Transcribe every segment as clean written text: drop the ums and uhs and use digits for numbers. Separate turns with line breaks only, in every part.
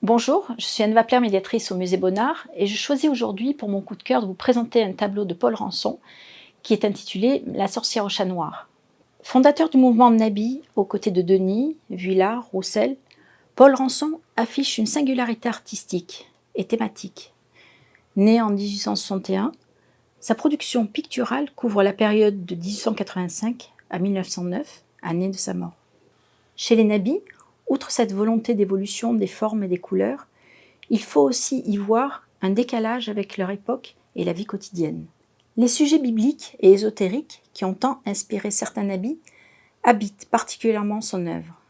Bonjour, je suis Anne Wappler, médiatrice au Musée Bonnard, et je choisis aujourd'hui pour mon coup de cœur de vous présenter un tableau de Paul Rançon qui est intitulé La sorcière au chat noir. Fondateur du mouvement Mnabi aux côtés de Denis, Vuillard, Roussel, Paul Rançon affiche une singularité artistique et thématique. Né en 1861, sa production picturale couvre la période de 1885 à 1909, année de sa mort. Chez les Nabis, outre cette volonté d'évolution des formes et des couleurs, il faut aussi y voir un décalage avec leur époque et la vie quotidienne. Les sujets bibliques et ésotériques qui ont tant inspiré certains nabis habitent particulièrement son œuvre.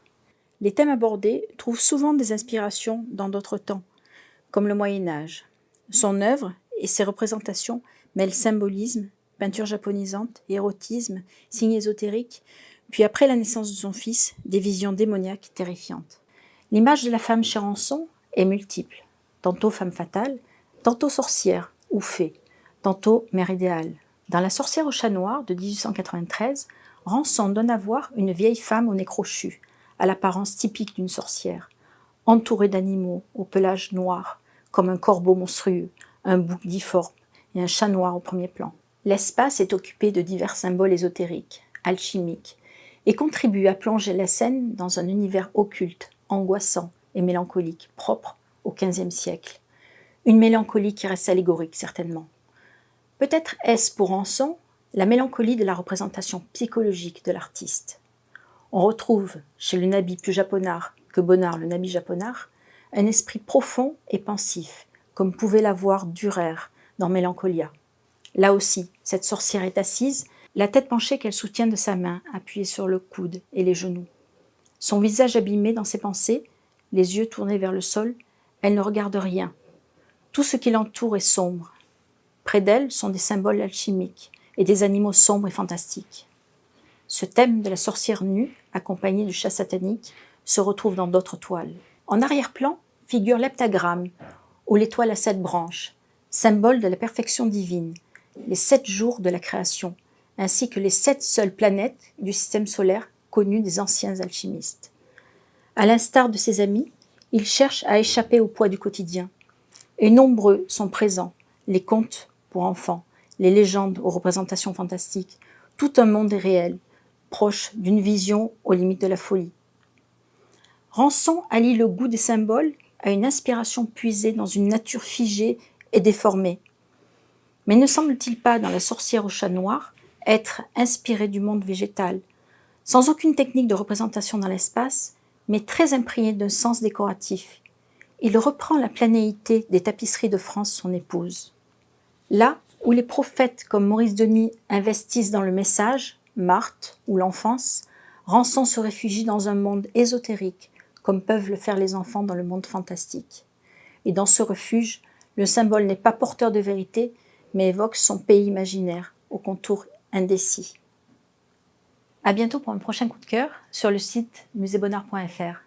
Les thèmes abordés trouvent souvent des inspirations dans d'autres temps, comme le Moyen-Âge. Son œuvre et ses représentations mêlent symbolisme, peinture japonisante, érotisme, signes ésotériques, puis après la naissance de son fils, des visions démoniaques terrifiantes. L'image de la femme chez Rançon est multiple, tantôt femme fatale, tantôt sorcière ou fée, tantôt mère idéale. Dans La sorcière au chat noir de 1893, Rançon donne à voir une vieille femme au nez crochu, à l'apparence typique d'une sorcière, entourée d'animaux au pelage noir, comme un corbeau monstrueux, un bouc difforme et un chat noir au premier plan. L'espace est occupé de divers symboles ésotériques, alchimiques, et contribue à plonger la scène dans un univers occulte, angoissant et mélancolique, propre au XVe siècle. Une mélancolie qui reste allégorique, certainement. Peut-être est-ce pour Rançon la mélancolie de la représentation psychologique de l'artiste. On retrouve chez le Nabi plus japonard que Bonnard le Nabi japonard un esprit profond et pensif, comme pouvait l'avoir Dürer dans Mélancolia. Là aussi, cette sorcière est assise, la tête penchée qu'elle soutient de sa main, appuyée sur le coude et les genoux. Son visage abîmé dans ses pensées, les yeux tournés vers le sol, elle ne regarde rien. Tout ce qui l'entoure est sombre. Près d'elle sont des symboles alchimiques et des animaux sombres et fantastiques. Ce thème de la sorcière nue, accompagnée du chat satanique, se retrouve dans d'autres toiles. En arrière-plan figure l'heptagramme, ou l'étoile à 7 branches, symbole de la perfection divine, les 7 jours de la création, ainsi que les 7 seules planètes du système solaire connues des anciens alchimistes. À l'instar de ses amis, il cherche à échapper au poids du quotidien. Et nombreux sont présents, les contes pour enfants, les légendes aux représentations fantastiques, tout un monde est réel, proche d'une vision aux limites de la folie. Rançon allie le goût des symboles à une inspiration puisée dans une nature figée et déformée. Mais ne semble-t-il pas, dans La sorcière au chat noir, être inspiré du monde végétal, sans aucune technique de représentation dans l'espace, mais très imprégné d'un sens décoratif. Il reprend la planéité des tapisseries de France, son épouse. Là où les prophètes comme Maurice Denis investissent dans le message, Marthe ou l'enfance, Rançon se réfugie dans un monde ésotérique, comme peuvent le faire les enfants dans le monde fantastique. Et dans ce refuge, le symbole n'est pas porteur de vérité, mais évoque son pays imaginaire, aux contours indécis. À bientôt pour un prochain coup de cœur sur le site musébonnard.fr.